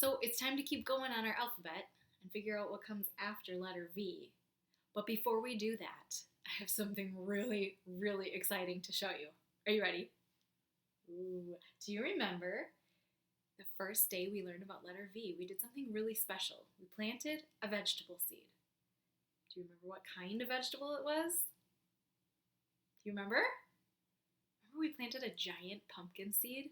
So it's time to keep going on our alphabet and figure out what comes after letter V. But before we do that, I have something really, really exciting to show you. Are you ready? Ooh. Do you remember the first day we learned about letter V? We did something really special. We planted a vegetable seed. Do you remember what kind of vegetable it was? Do you remember? Remember we planted a giant pumpkin seed?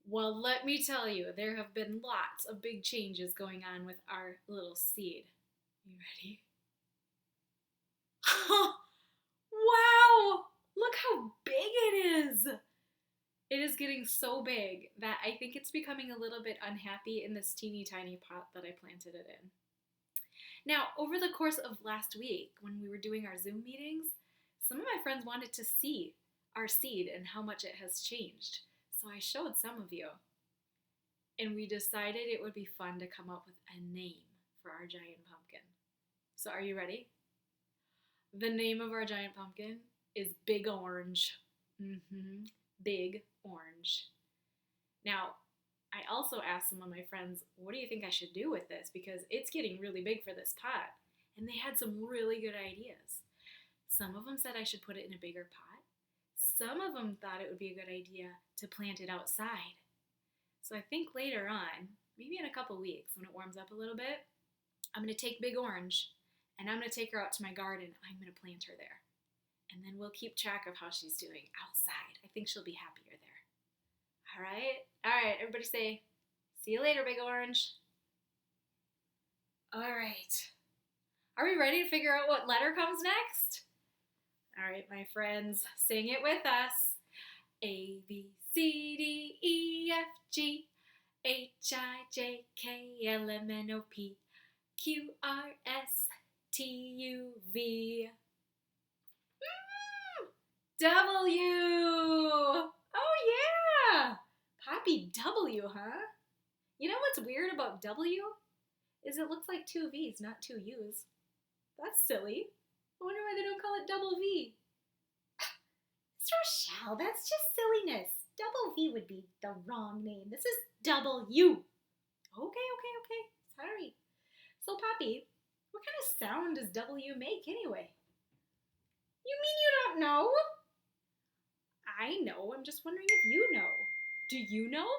Well, let me tell you, there have been lots of big changes going on with our little seed. You ready? Wow! Look how big it is! It is getting so big that I think it's becoming a little bit unhappy in this teeny tiny pot that I planted it in. Now, over the course of last week, when we were doing our Zoom meetings, some of my friends wanted to see our seed and how much it has changed. So I showed some of you. And we decided it would be fun to come up with a name for our giant pumpkin. So are you ready? The name of our giant pumpkin is Big Orange. Big Orange. Now, I also asked some of my friends, what do you think I should do with this? Because it's getting really big for this pot. And they had some really good ideas. Some of them said I should put it in a bigger pot. Some of them thought it would be a good idea to plant it outside. So I think later on, maybe in a couple weeks when it warms up a little bit, I'm going to take Big Orange and I'm going to take her out to my garden. I'm going to plant her there. And then we'll keep track of how she's doing outside. I think she'll be happier there. All right? All right, everybody say, see you later, Big Orange. All right. Are we ready to figure out what letter comes next? All right, my friends, sing it with us. A, B, C, D, E, F, G, H, I, J, K, L, M, N, O, P, Q, R, S, T, U, V, W. Oh, yeah. Poppy W, huh? You know what's weird about W? Is it looks like two V's, not two U's. That's silly. I wonder why they don't call it double V. Rochelle, that's just silliness. Double V would be the wrong name. This is W. Okay. Sorry. So, Poppy, what kind of sound does W make anyway? You mean you don't know? I know. I'm just wondering if you know. Do you know?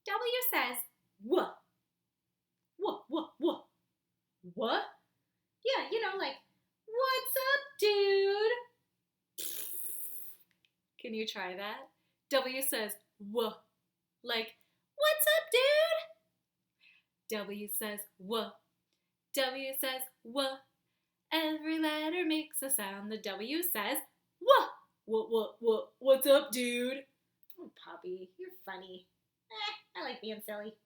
W says wuh. Wuh, wuh, wuh. What? Yeah, you know, like, what's up, dude? Can you try that? W says, wuh. Like, what's up, dude? W says, wuh. W says, wuh. Every letter makes a sound. The W says, wuh. What's up, dude? Oh, Poppy, you're funny. I like being silly.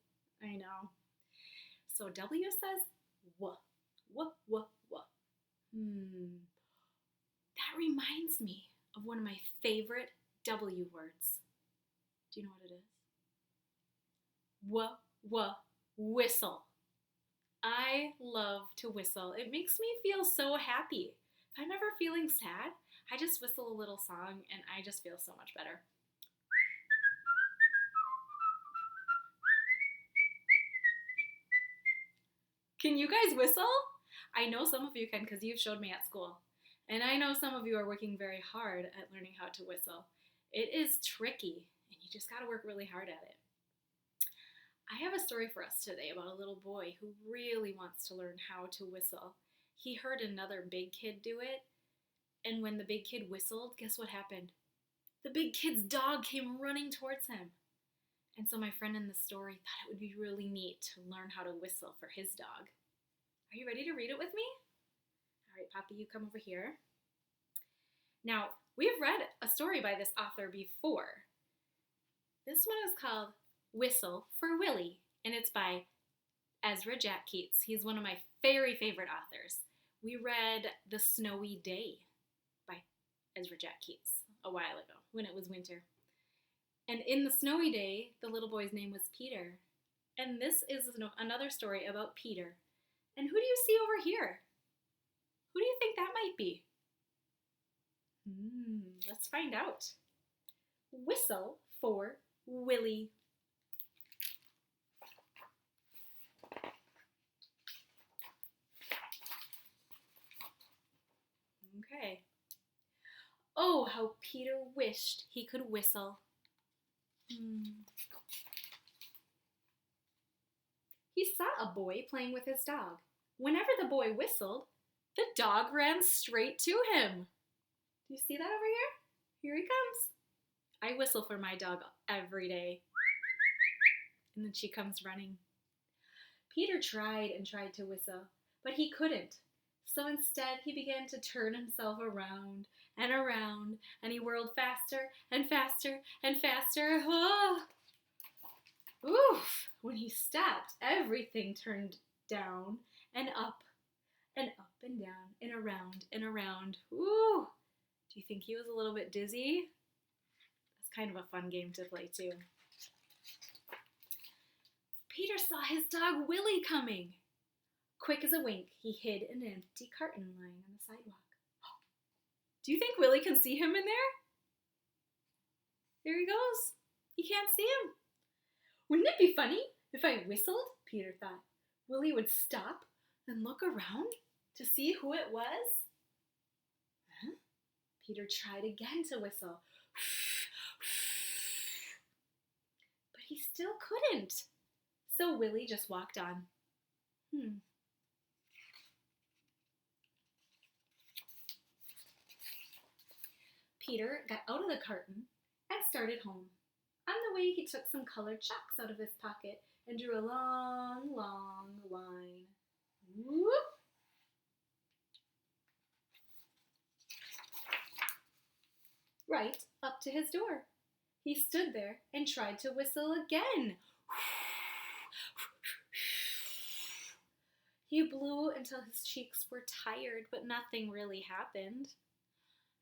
I know. So W says, wuh. Wuh, wuh, wuh. That reminds me of one of my favorite W words. Do you know what it is? Whistle. I love to whistle. It makes me feel so happy. If I'm ever feeling sad, I just whistle a little song and I just feel so much better. Can you guys whistle? I know some of you can because you've showed me at school. And I know some of you are working very hard at learning how to whistle. It is tricky, and you just got to work really hard at it. I have a story for us today about a little boy who really wants to learn how to whistle. He heard another big kid do it, and when the big kid whistled, guess what happened? The big kid's dog came running towards him. And so my friend in the story thought it would be really neat to learn how to whistle for his dog. Are you ready to read it with me? All right, Poppy, you come over here. Now, we've read a story by this author before. This one is called Whistle for Willie, and it's by Ezra Jack Keats. He's one of my very favorite authors. We read The Snowy Day by Ezra Jack Keats a while ago when it was winter. And in The Snowy Day, the little boy's name was Peter. And this is another story about Peter. And who do you see over here? Who do you think that might be? Let's find out. Whistle for Willie. Okay. Oh, how Peter wished he could whistle. He saw a boy playing with his dog. Whenever the boy whistled, the dog ran straight to him. Do you see that over here? Here he comes. I whistle for my dog every day. And then she comes running. Peter tried and tried to whistle, but he couldn't. So instead, he began to turn himself around and around, and he whirled faster and faster and faster. Oh! Oof! When he stopped, everything turned down and up and up and down and around and around. Ooh! Do you think he was a little bit dizzy? That's kind of a fun game to play too. Peter saw his dog Willie coming. Quick as a wink, he hid in an empty carton lying on the sidewalk. Do you think Willie can see him in there? There he goes. He can't see him. Wouldn't it be funny if I whistled? Peter thought. Willie would stop and look around to see who it was. Huh? Peter tried again to whistle. But he still couldn't. So Willie just walked on. Peter got out of the carton and started home. On the way, he took some colored chalks out of his pocket and drew a long, long line. Whoop! Right up to his door. He stood there and tried to whistle again. He blew until his cheeks were tired, but nothing really happened.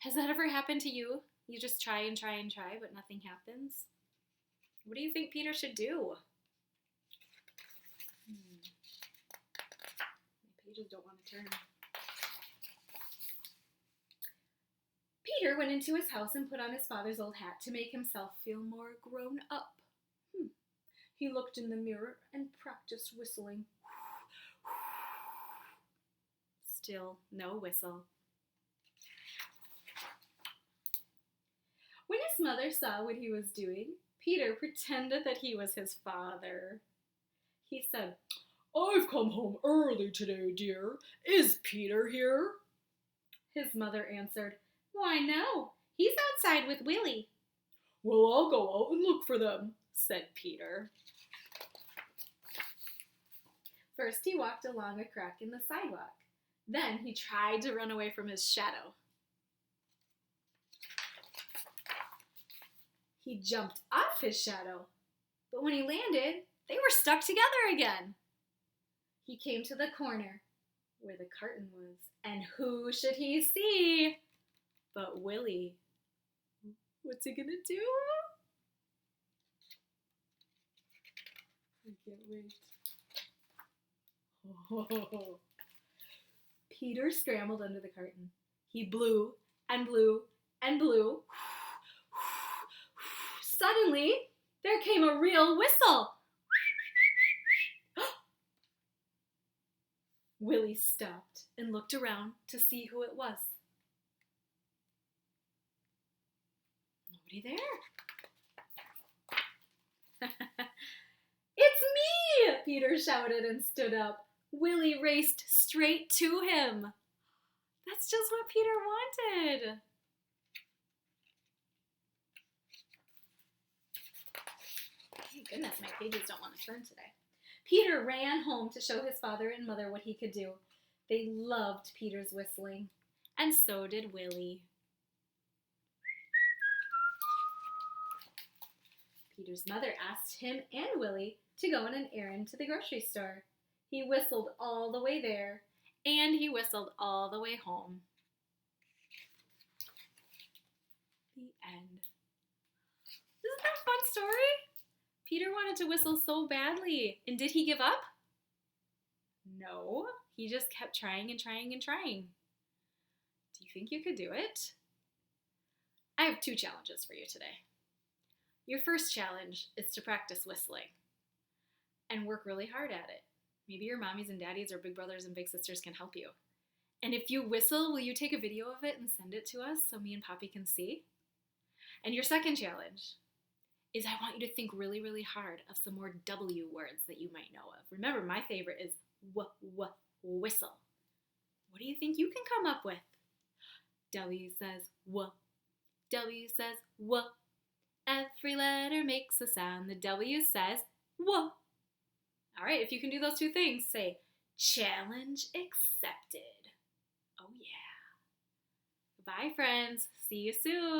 Has that ever happened to you? You just try and try and try, but nothing happens? What do you think Peter should do? My pages don't want to turn. Peter went into his house and put on his father's old hat to make himself feel more grown up. He looked in the mirror and practiced whistling. Still no whistle. When his mother saw what he was doing, Peter pretended that he was his father. He said, "I've come home early today, dear. Is Peter here?" His mother answered, "Why, no. He's outside with Willie." "Well, I'll go out and look for them," said Peter. First, he walked along a crack in the sidewalk. Then he tried to run away from his shadow. He jumped off his shadow, but when he landed, they were stuck together again. He came to the corner where the carton was, and who should he see but Willie? What's he gonna do? I can't wait. Oh. Peter scrambled under the carton. He blew and blew and blew. Suddenly, there came a real whistle. Willie stopped and looked around to see who it was. Nobody there. "It's me!" Peter shouted and stood up. Willie raced straight to him. That's just what Peter wanted. Thank goodness my pages don't want to turn today. Peter ran home to show his father and mother what he could do. They loved Peter's whistling, and so did Willie. Peter's mother asked him and Willie to go on an errand to the grocery store. He whistled all the way there, and he whistled all the way home. The end. Isn't that a fun story? Peter wanted to whistle so badly, and did he give up? No, he just kept trying and trying and trying. Do you think you could do it? I have 2 challenges for you today. Your first challenge is to practice whistling and work really hard at it. Maybe your mommies and daddies or big brothers and big sisters can help you. And if you whistle, will you take a video of it and send it to us so me and Poppy can see? And your second challenge is I want you to think really, really hard of some more W words that you might know of. Remember, my favorite is whistle. What do you think you can come up with? W says w. W says w. Every letter makes a sound. The W says w. All right, if you can do those two things, say challenge accepted. Oh yeah. Bye, friends. See you soon.